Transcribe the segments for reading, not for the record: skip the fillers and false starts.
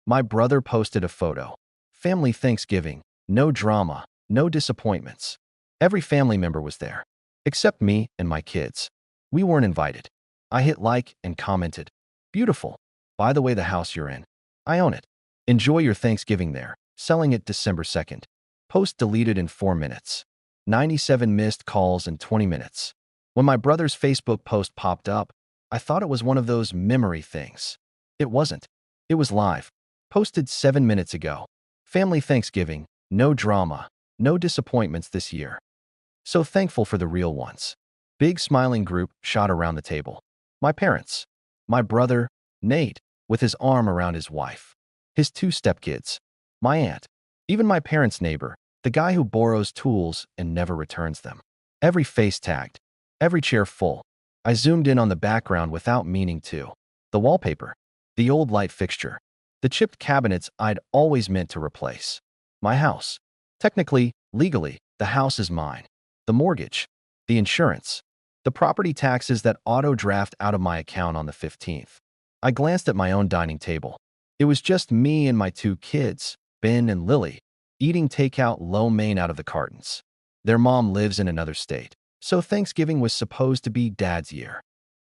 My brother posted a photo. Family Thanksgiving. No drama. No disappointments. Every family member was there. Except me and my kids. We weren't invited. I hit like and commented. Beautiful. By the way, the house you're in. I own it. Enjoy your Thanksgiving there. Selling it December 2nd. Post deleted in 4 minutes. 97 missed calls in 20 minutes. When my brother's Facebook post popped up, I thought it was one of those memory things. It wasn't. It was live. Posted 7 minutes ago. Family Thanksgiving. No drama. No disappointments this year. So thankful for the real ones. Big smiling group shot around the table. My parents. My brother, Nate, with his arm around his wife. His 2 stepkids. My aunt. Even my parents' neighbor, the guy who borrows tools and never returns them. Every face tagged. Every chair full. I zoomed in on the background without meaning to. The wallpaper. The old light fixture. The chipped cabinets I'd always meant to replace. My house. Technically, legally, the house is mine. The mortgage. The insurance. The property taxes that auto-draft out of my account on the 15th. I glanced at my own dining table. It was just me and my 2 kids, Ben and Lily, eating takeout lo mein out of the cartons. Their mom lives in another state, so Thanksgiving was supposed to be Dad's year.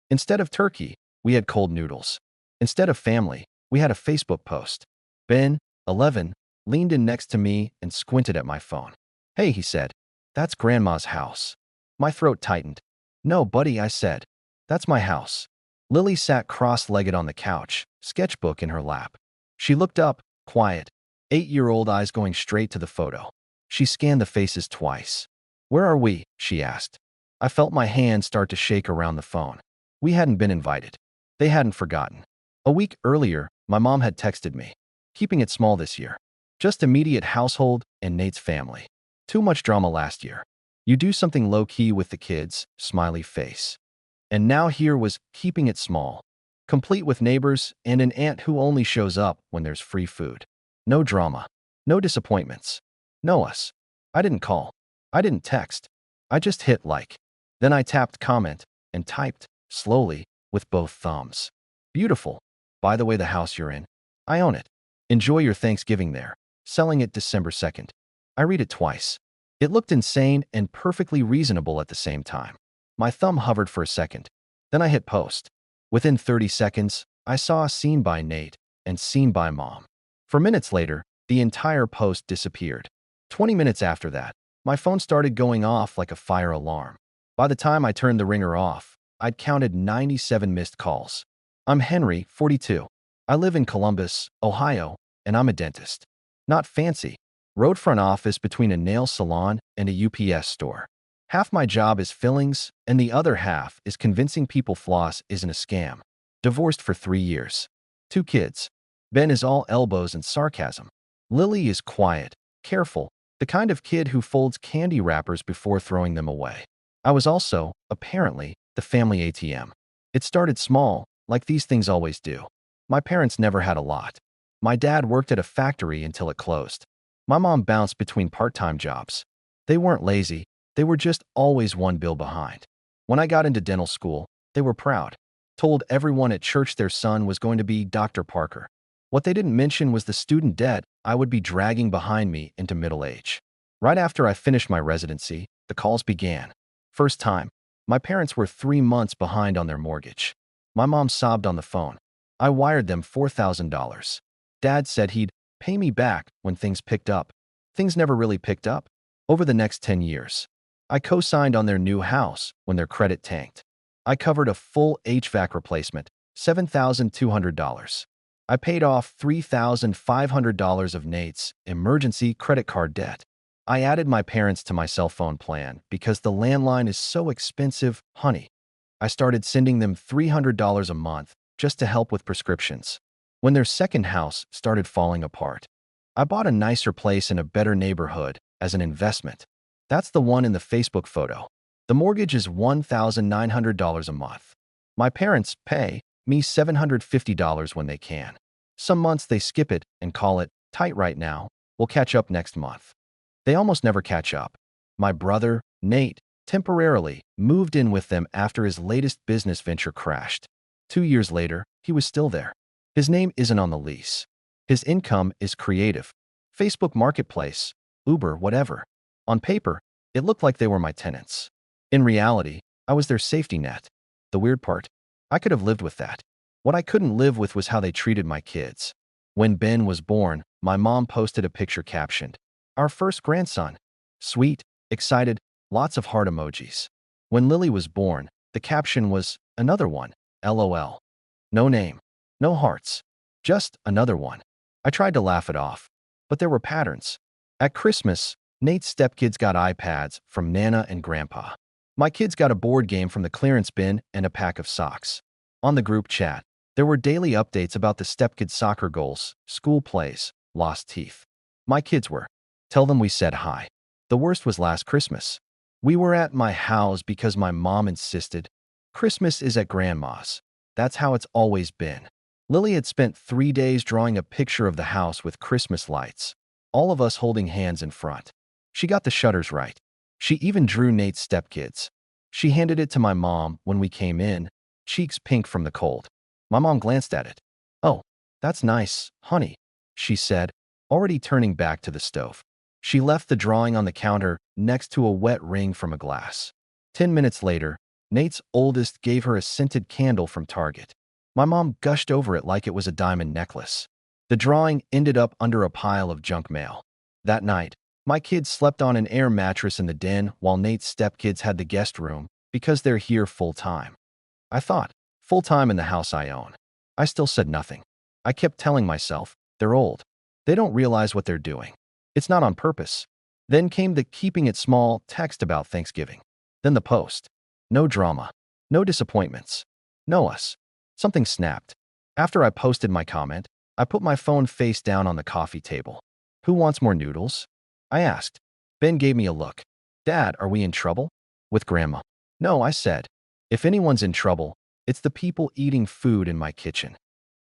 Instead of turkey, we had cold noodles. Instead of family, we had a Facebook post. Ben, 11, leaned in next to me and squinted at my phone. Hey, he said, that's Grandma's house. My throat tightened. No, buddy, I said. That's my house. Lily sat cross-legged on the couch, sketchbook in her lap. She looked up, quiet, 8-year-old eyes going straight to the photo. She scanned the faces twice. Where are we? She asked. I felt my hand start to shake around the phone. We hadn't been invited. They hadn't forgotten. A week earlier, my mom had texted me. Keeping it small this year. Just immediate household and Nate's family. Too much drama last year. You do something low-key with the kids, smiley face. And now here was keeping it small. Complete with neighbors and an aunt who only shows up when there's free food. No drama. No disappointments. No us. I didn't call. I didn't text. I just hit like. Then I tapped comment and typed, slowly, with both thumbs. Beautiful. By the way, the house you're in. I own it. Enjoy your Thanksgiving there. Selling it December 2nd. I read it twice. It looked insane and perfectly reasonable at the same time. My thumb hovered for a second. Then I hit post. Within 30 seconds, I saw a seen by Nate and seen by Mom. For minutes later, the entire post disappeared. 20 minutes after that, my phone started going off like a fire alarm. By the time I turned the ringer off, I'd counted 97 missed calls. I'm Henry, 42. I live in Columbus, Ohio, and I'm a dentist. Not fancy. Road front office between a nail salon and a UPS store. Half my job is fillings, and the other half is convincing people floss isn't a scam. Divorced for 3 years. 2 kids. Ben is all elbows and sarcasm. Lily is quiet, careful, the kind of kid who folds candy wrappers before throwing them away. I was also, apparently, the family ATM. It started small, like these things always do. My parents never had a lot. My dad worked at a factory until it closed. My mom bounced between part-time jobs. They weren't lazy, they were just always one bill behind. When I got into dental school, they were proud. Told everyone at church their son was going to be Dr. Parker. What they didn't mention was the student debt I would be dragging behind me into middle age. Right after I finished my residency, the calls began. First time, my parents were 3 months behind on their mortgage. My mom sobbed on the phone. I wired them $4,000. Dad said he'd pay me back when things picked up. Things never really picked up. Over the next 10 years, I co-signed on their new house when their credit tanked. I covered a full HVAC replacement, $7,200. I paid off $3,500 of Nate's emergency credit card debt. I added my parents to my cell phone plan because the landline is so expensive, honey. I started sending them $300 a month just to help with prescriptions. When their second house started falling apart, I bought a nicer place in a better neighborhood as an investment. That's the one in the Facebook photo. The mortgage is $1,900 a month. My parents pay me $750 when they can. Some months they skip it and call it tight right now. We'll catch up next month. They almost never catch up. My brother, Nate, temporarily moved in with them after his latest business venture crashed. 2 years later, he was still there. His name isn't on the lease. His income is creative. Facebook Marketplace, Uber, whatever. On paper, it looked like they were my tenants. In reality, I was their safety net. The weird part, I could have lived with that. What I couldn't live with was how they treated my kids. When Ben was born, my mom posted a picture captioned, "Our first grandson." Sweet, excited, lots of heart emojis. When Lily was born, the caption was, "Another one, LOL." No name, no hearts, just another one. I tried to laugh it off, but there were patterns. At Christmas, Nate's stepkids got iPads from Nana and Grandpa. My kids got a board game from the clearance bin and a pack of socks. On the group chat, there were daily updates about the stepkids' soccer goals, school plays, lost teeth. My kids were, "Tell them we said hi." The worst was last Christmas. We were at my house because my mom insisted. Christmas is at Grandma's. That's how it's always been. Lily had spent 3 days drawing a picture of the house with Christmas lights, all of us holding hands in front. She got the shutters right. She even drew Nate's stepkids. She handed it to my mom when we came in, cheeks pink from the cold. My mom glanced at it. "Oh, that's nice, honey," she said, already turning back to the stove. She left the drawing on the counter next to a wet ring from a glass. 10 minutes later, Nate's oldest gave her a scented candle from Target. My mom gushed over it like it was a diamond necklace. The drawing ended up under a pile of junk mail. That night, my kids slept on an air mattress in the den while Nate's stepkids had the guest room because they're here full-time. I thought, full-time in the house I own. I still said nothing. I kept telling myself, they're old. They don't realize what they're doing. It's not on purpose. Then came the keeping it small text about Thanksgiving. Then the post. No drama. No disappointments. No us. Something snapped. After I posted my comment, I put my phone face down on the coffee table. "Who wants more noodles?" I asked. Ben gave me a look. "Dad, are we in trouble?" "With Grandma." "No," I said. "If anyone's in trouble, it's the people eating food in my kitchen."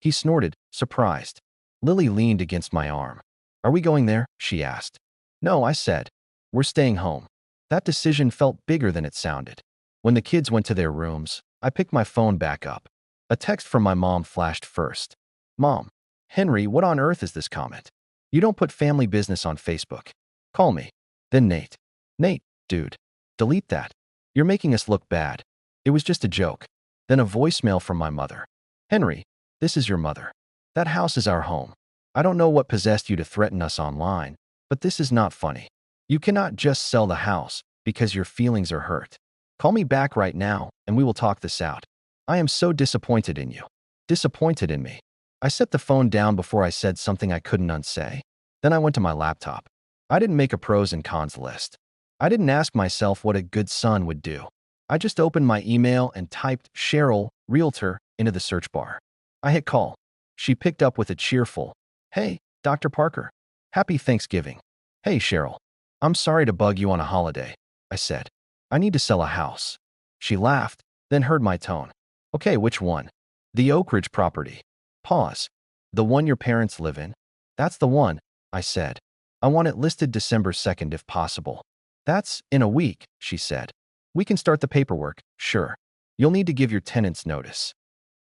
He snorted, surprised. Lily leaned against my arm. "Are we going there?" she asked. "No," I said. "We're staying home." That decision felt bigger than it sounded. When the kids went to their rooms, I picked my phone back up. A text from my mom flashed first. "Mom, Henry, what on earth is this comment? You don't put family business on Facebook. Call me." Then Nate. "Nate, dude, delete that. You're making us look bad. It was just a joke." Then a voicemail from my mother. "Henry, this is your mother. That house is our home. I don't know what possessed you to threaten us online, but this is not funny. You cannot just sell the house because your feelings are hurt. Call me back right now and we will talk this out. I am so disappointed in you." Disappointed in me. I set the phone down before I said something I couldn't unsay. Then I went to my laptop. I didn't make a pros and cons list. I didn't ask myself what a good son would do. I just opened my email and typed Cheryl, Realtor, into the search bar. I hit call. She picked up with a cheerful, "Hey, Dr. Parker. Happy Thanksgiving." "Hey, Cheryl. I'm sorry to bug you on a holiday," I said. "I need to sell a house." She laughed, then heard my tone. "Okay, which one?" "The Oak Ridge property." Pause. "The one your parents live in?" "That's the one," I said. "I want it listed December 2nd if possible." "That's in a week," she said. "We can start the paperwork, sure. You'll need to give your tenants notice."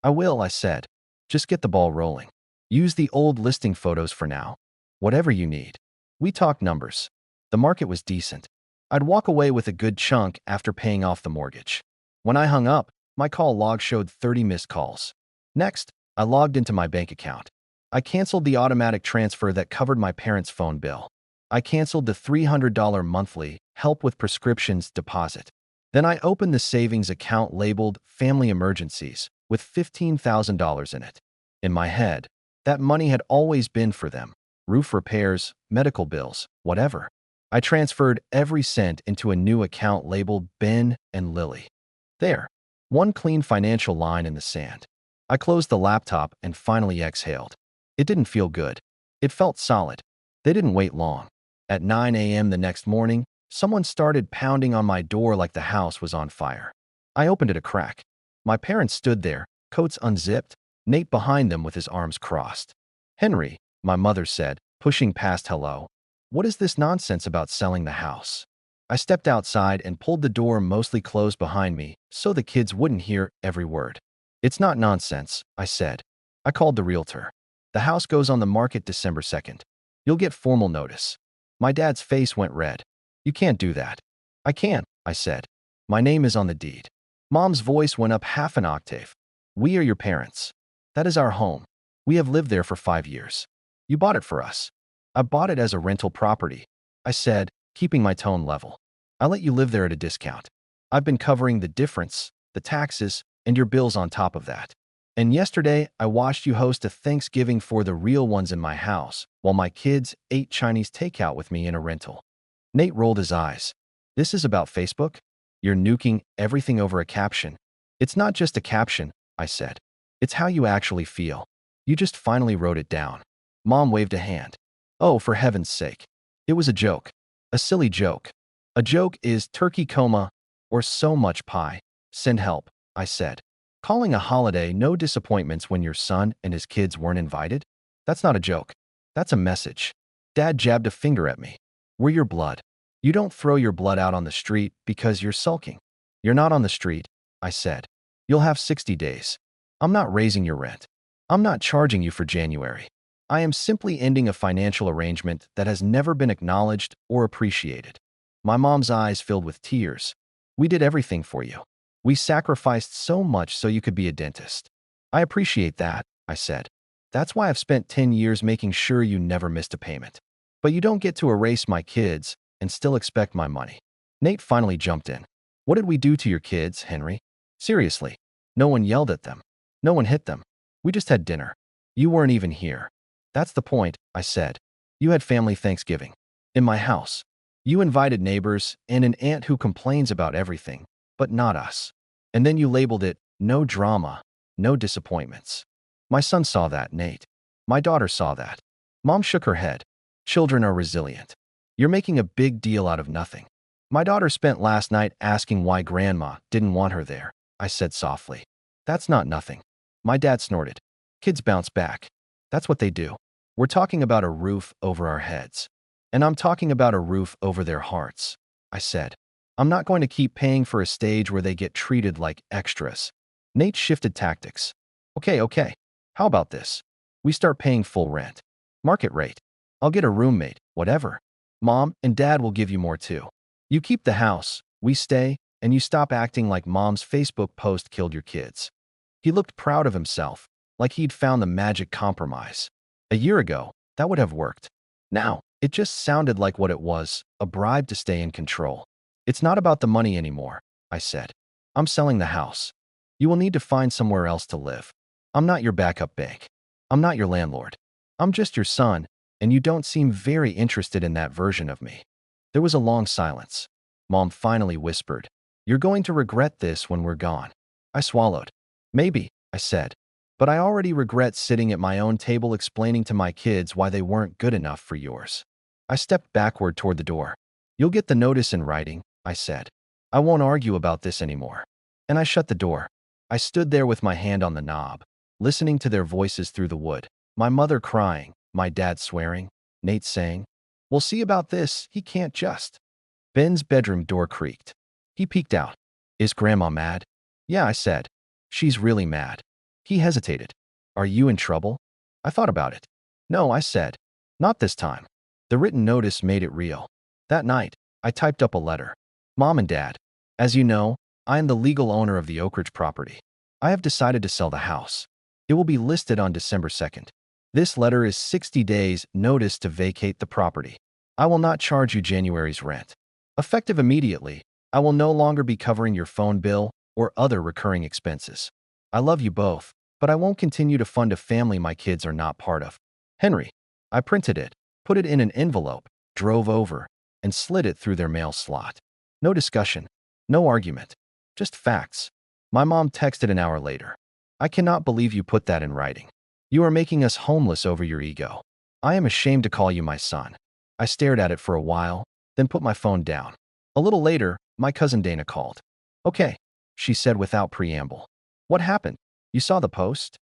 "I will," I said. "Just get the ball rolling. Use the old listing photos for now. Whatever you need." We talked numbers. The market was decent. I'd walk away with a good chunk after paying off the mortgage. When I hung up, my call log showed 30 missed calls. Next, I logged into my bank account. I canceled the automatic transfer that covered my parents' phone bill. I canceled the $300 monthly help with prescriptions deposit. Then I opened the savings account labeled Family Emergencies with $15,000 in it. In my head, that money had always been for them. Roof repairs, medical bills, whatever. I transferred every cent into a new account labeled Ben and Lily. There, one clean financial line in the sand. I closed the laptop and finally exhaled. It didn't feel good. It felt solid. They didn't wait long. At 9 a.m. the next morning, someone started pounding on my door like the house was on fire. I opened it a crack. My parents stood there, coats unzipped, Nate behind them with his arms crossed. "Henry," my mother said, pushing past hello. "What is this nonsense about selling the house?" I stepped outside and pulled the door mostly closed behind me so the kids wouldn't hear every word. "It's not nonsense," I said. "I called the realtor. The house goes on the market December 2nd. You'll get formal notice. My dad's face went red. You can't do that. I can't, I said. My name is on the deed. Mom's voice went up half an octave. We are your parents. That is our home. We have lived there for 5 years. You bought it for us. I bought it as a rental property, I said, keeping my tone level. I let you live there at a discount. I've been covering the difference, the taxes, and your bills on top of that. And yesterday, I watched you host a Thanksgiving for the real ones in my house, while my kids ate Chinese takeout with me in a rental. Nate rolled his eyes. This is about Facebook? You're nuking everything over a caption. It's not just a caption, I said. It's how you actually feel. You just finally wrote it down. Mom waved a hand. Oh, for heaven's sake. It was a joke. A silly joke. A joke is turkey coma or so much pie. Send help, I said. Calling a holiday no disappointments when your son and his kids weren't invited? That's not a joke. That's a message. Dad jabbed a finger at me. We're your blood. You don't throw your blood out on the street because you're sulking. You're not on the street, I said. You'll have 60 days. I'm not raising your rent. I'm not charging you for January. I am simply ending a financial arrangement that has never been acknowledged or appreciated. My mom's eyes filled with tears. We did everything for you. We sacrificed so much so you could be a dentist. I appreciate that, I said. That's why I've spent 10 years making sure you never missed a payment. But you don't get to erase my kids and still expect my money. Nate finally jumped in. What did we do to your kids, Henry? Seriously, no one yelled at them. No one hit them. We just had dinner. You weren't even here. That's the point, I said. You had family Thanksgiving. In my house. You invited neighbors and an aunt who complains about everything, but not us. And then you labeled it, no drama, no disappointments. My son saw that, Nate. My daughter saw that. Mom shook her head. Children are resilient. You're making a big deal out of nothing. My daughter spent last night asking why Grandma didn't want her there, I said softly. That's not nothing. My dad snorted. Kids bounce back. That's what they do. We're talking about a roof over our heads. And I'm talking about a roof over their hearts, I said. I'm not going to keep paying for a stage where they get treated like extras. Nate shifted tactics. Okay. How about this? We start paying full rent. Market rate. I'll get a roommate, whatever. Mom and Dad will give you more too. You keep the house, we stay, and you stop acting like Mom's Facebook post killed your kids. He looked proud of himself, like he'd found the magic compromise. A year ago, that would have worked. Now, it just sounded like what it was, a bribe to stay in control. It's not about the money anymore, I said. I'm selling the house. You will need to find somewhere else to live. I'm not your backup bank. I'm not your landlord. I'm just your son, and you don't seem very interested in that version of me. There was a long silence. Mom finally whispered, You're going to regret this when we're gone. I swallowed. Maybe, I said. But I already regret sitting at my own table explaining to my kids why they weren't good enough for yours. I stepped backward toward the door. You'll get the notice in writing, I said. I won't argue about this anymore. And I shut the door. I stood there with my hand on the knob, listening to their voices through the wood. My mother crying, my dad swearing, Nate saying, We'll see about this, he can't just. Ben's bedroom door creaked. He peeked out. Is Grandma mad? Yeah, I said. She's really mad. He hesitated. Are you in trouble? I thought about it. No, I said. Not this time. The written notice made it real. That night, I typed up a letter. Mom and Dad, as you know, I am the legal owner of the Oak Ridge property. I have decided to sell the house. It will be listed on December 2nd. This letter is 60 days notice to vacate the property. I will not charge you January's rent. Effective immediately, I will no longer be covering your phone bill or other recurring expenses. I love you both, but I won't continue to fund a family my kids are not part of. Henry. I printed it, put it in an envelope, drove over, and slid it through their mail slot. No discussion. No argument. Just facts. My mom texted an hour later. I cannot believe you put that in writing. You are making us homeless over your ego. I am ashamed to call you my son. I stared at it for a while, then put my phone down. A little later, my cousin Dana called. Okay, she said without preamble. What happened? You saw the post?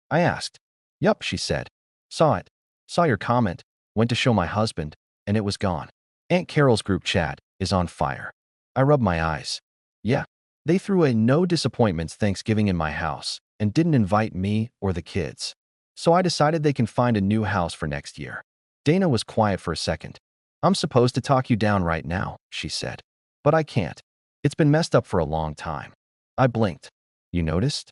I asked. Yup, she said. Saw it. Saw your comment, went to show my husband, and it was gone. Aunt Carol's group chat is on fire. I rubbed my eyes. Yeah, they threw a no disappointments Thanksgiving in my house and didn't invite me or the kids. So I decided they can find a new house for next year. Dana was quiet for a second. I'm supposed to talk you down right now, she said. But I can't. It's been messed up for a long time. I blinked. You noticed?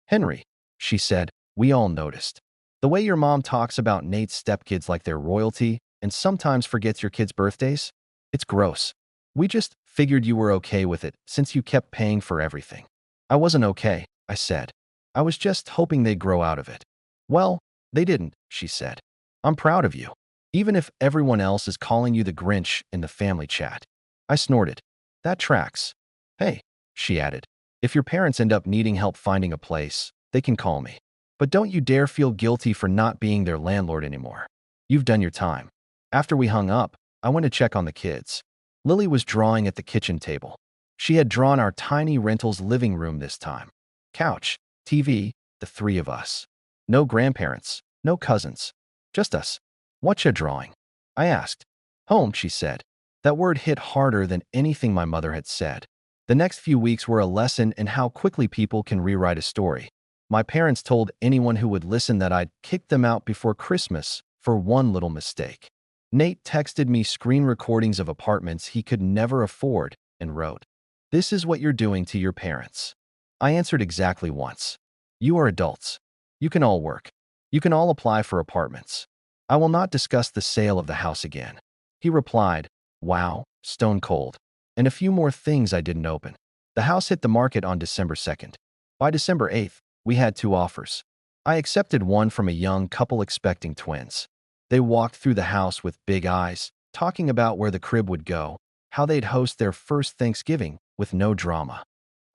Henry, she said, we all noticed. The way your mom talks about Nate's stepkids like they're royalty and sometimes forgets your kids' birthdays? It's gross. We just figured you were okay with it since you kept paying for everything. I wasn't okay, I said. I was just hoping they'd grow out of it. Well, they didn't, she said. I'm proud of you, even if everyone else is calling you the Grinch in the family chat. I snorted. That tracks. Hey, she added, if your parents end up needing help finding a place, they can call me. But don't you dare feel guilty for not being their landlord anymore. You've done your time. After we hung up, I went to check on the kids. Lily was drawing at the kitchen table. She had drawn our tiny rental's living room this time. Couch, TV, the three of us. No grandparents, no cousins. Just us. What's you drawing? I asked. Home, she said. That word hit harder than anything my mother had said. The next few weeks were a lesson in how quickly people can rewrite a story. My parents told anyone who would listen that I'd kick them out before Christmas for one little mistake. Nate texted me screen recordings of apartments he could never afford and wrote, "This is what you're doing to your parents." I answered exactly once. You are adults. You can all work. You can all apply for apartments. I will not discuss the sale of the house again. He replied, wow, stone cold. And a few more things I didn't open. The house hit the market on December 2nd. By December 8th, we had 2 offers. I accepted one from a young couple expecting twins. They walked through the house with big eyes, talking about where the crib would go, how they'd host their first Thanksgiving with no drama.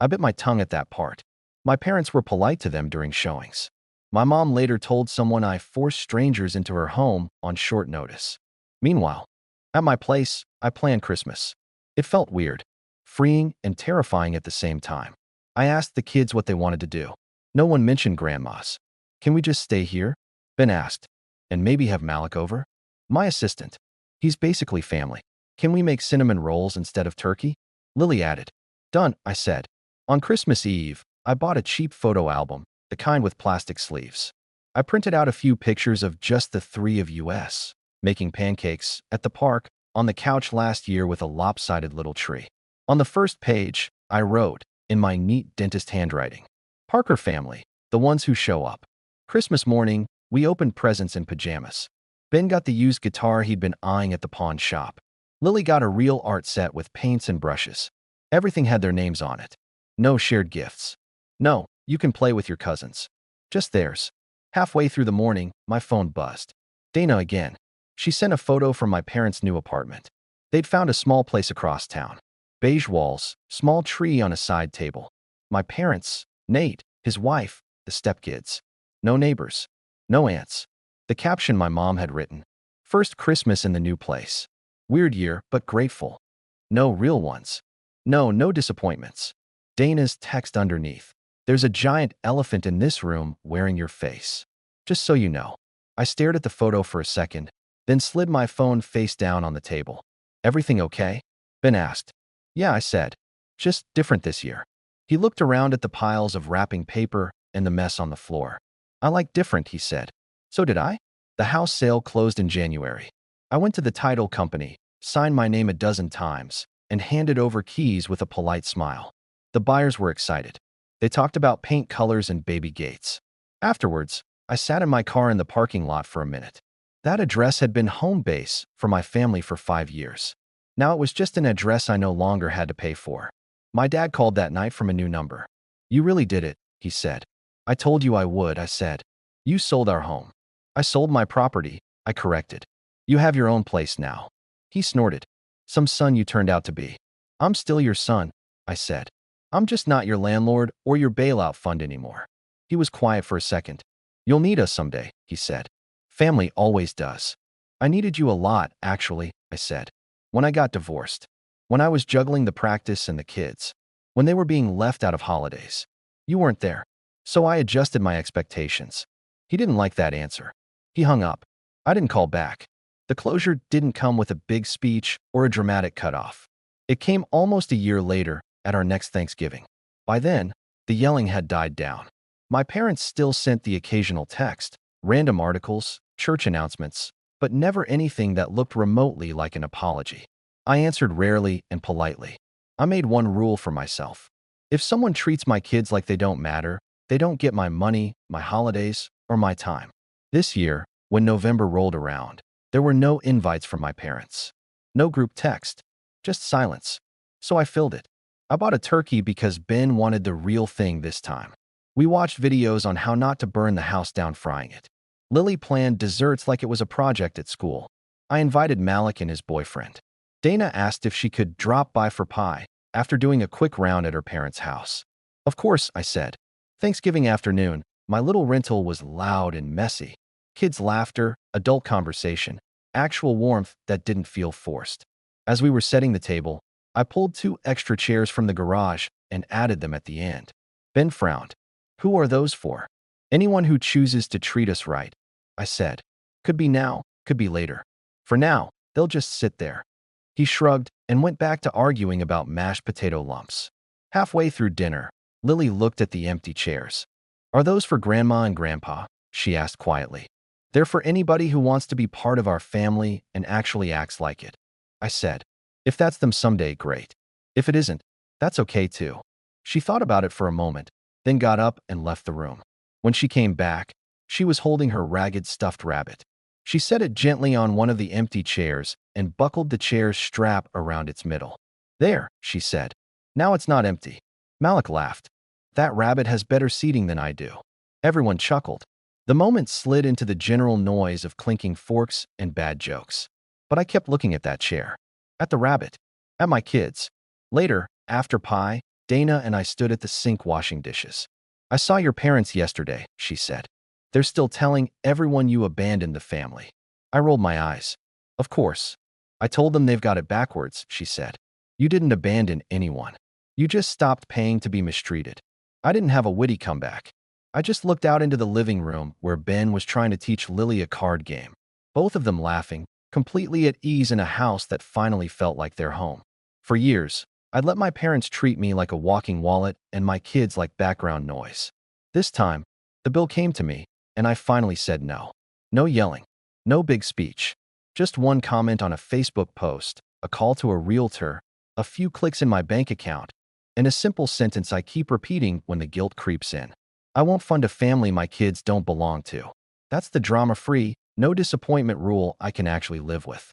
I bit my tongue at that part. My parents were polite to them during showings. My mom later told someone I forced strangers into her home on short notice. Meanwhile, at my place, I planned Christmas. It felt weird, freeing and terrifying at the same time. I asked the kids what they wanted to do. No one mentioned grandma's. Can we just stay here? Ben asked. And maybe have Malik over? My assistant. He's basically family. Can we make cinnamon rolls instead of turkey? Lily added. Done, I said. On Christmas Eve, I bought a cheap photo album, the kind with plastic sleeves. I printed out a few pictures of just the three of us, making pancakes, at the park, on the couch last year with a lopsided little tree. On the first page, I wrote, in my neat dentist handwriting, Parker family, the ones who show up. Christmas morning, we opened presents in pajamas. Ben got the used guitar he'd been eyeing at the pawn shop. Lily got a real art set with paints and brushes. Everything had their names on it. No shared gifts. No, you can play with your cousins. Just theirs. Halfway through the morning, my phone buzzed. Dana again. She sent a photo from my parents' new apartment. They'd found a small place across town. Beige walls, small tree on a side table. My parents, Nate, his wife, the stepkids. No neighbors. No aunts. The caption my mom had written. First Christmas in the new place. Weird year, but grateful. No real ones. No disappointments. Dana's text underneath. There's a giant elephant in this room wearing your face. Just so you know. I stared at the photo for a second, then slid my phone face down on the table. Everything okay? Ben asked. Yeah, I said. Just different this year. He looked around at the piles of wrapping paper and the mess on the floor. I like different, he said. So did I? The house sale closed in January. I went to the title company, signed my name a dozen times, and handed over keys with a polite smile. The buyers were excited. They talked about paint colors and baby gates. Afterwards, I sat in my car in the parking lot for a minute. That address had been home base for my family for 5 years. Now it was just an address I no longer had to pay for. My dad called that night from a new number. You really did it, he said. I told you I would, I said. You sold our home. I sold my property, I corrected. You have your own place now. He snorted. Some son you turned out to be. I'm still your son, I said. I'm just not your landlord or your bailout fund anymore. He was quiet for a second. You'll need us someday, he said. Family always does. I needed you a lot, actually, I said. When I got divorced. When I was juggling the practice and the kids. When they were being left out of holidays. You weren't there. So I adjusted my expectations. He didn't like that answer. He hung up. I didn't call back. The closure didn't come with a big speech or a dramatic cutoff. It came almost a year later, at our next Thanksgiving. By then, the yelling had died down. My parents still sent the occasional text, random articles, church announcements, but never anything that looked remotely like an apology. I answered rarely and politely. I made one rule for myself. If someone treats my kids like they don't matter, they don't get my money, my holidays, or my time. This year, when November rolled around, there were no invites from my parents. No group text, just silence. So I filled it. I bought a turkey because Ben wanted the real thing this time. We watched videos on how not to burn the house down frying it. Lily planned desserts like it was a project at school. I invited Malik and his boyfriend. Dana asked if she could drop by for pie after doing a quick round at her parents' house. Of course, I said. Thanksgiving afternoon, my little rental was loud and messy. Kids' laughter, adult conversation, actual warmth that didn't feel forced. As we were setting the table, I pulled 2 extra chairs from the garage and added them at the end. Ben frowned. Who are those for? Anyone who chooses to treat us right, I said. Could be now, could be later. For now, they'll just sit there. He shrugged and went back to arguing about mashed potato lumps. Halfway through dinner, Lily looked at the empty chairs. Are those for Grandma and Grandpa? She asked quietly. They're for anybody who wants to be part of our family and actually acts like it, I said. If that's them someday, great. If it isn't, that's okay too. She thought about it for a moment, then got up and left the room. When she came back, she was holding her ragged stuffed rabbit. She set it gently on one of the empty chairs and buckled the chair's strap around its middle. There, she said. Now it's not empty. Malik laughed. That rabbit has better seating than I do. Everyone chuckled. The moment slid into the general noise of clinking forks and bad jokes. But I kept looking at that chair. At the rabbit. At my kids. Later, after pie, Dana and I stood at the sink washing dishes. I saw your parents yesterday, she said. They're still telling everyone you abandoned the family. I rolled my eyes. Of course. I told them they've got it backwards, she said. You didn't abandon anyone. You just stopped paying to be mistreated. I didn't have a witty comeback. I just looked out into the living room where Ben was trying to teach Lily a card game. Both of them laughing, completely at ease in a house that finally felt like their home. For years, I'd let my parents treat me like a walking wallet and my kids like background noise. This time, the bill came to me, and I finally said no. No yelling. No big speech. Just one comment on a Facebook post, a call to a realtor, a few clicks in my bank account, and a simple sentence I keep repeating when the guilt creeps in. I won't fund a family my kids don't belong to. That's the drama-free, no disappointment rule I can actually live with.